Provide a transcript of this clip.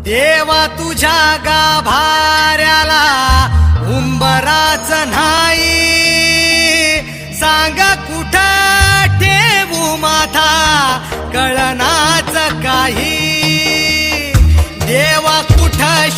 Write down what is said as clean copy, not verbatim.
देवा तुझ्या गाभाऱ्याला उंबराच नाही, सांग कुठं ठेवू माथा कळनाच काही. देवा कुठं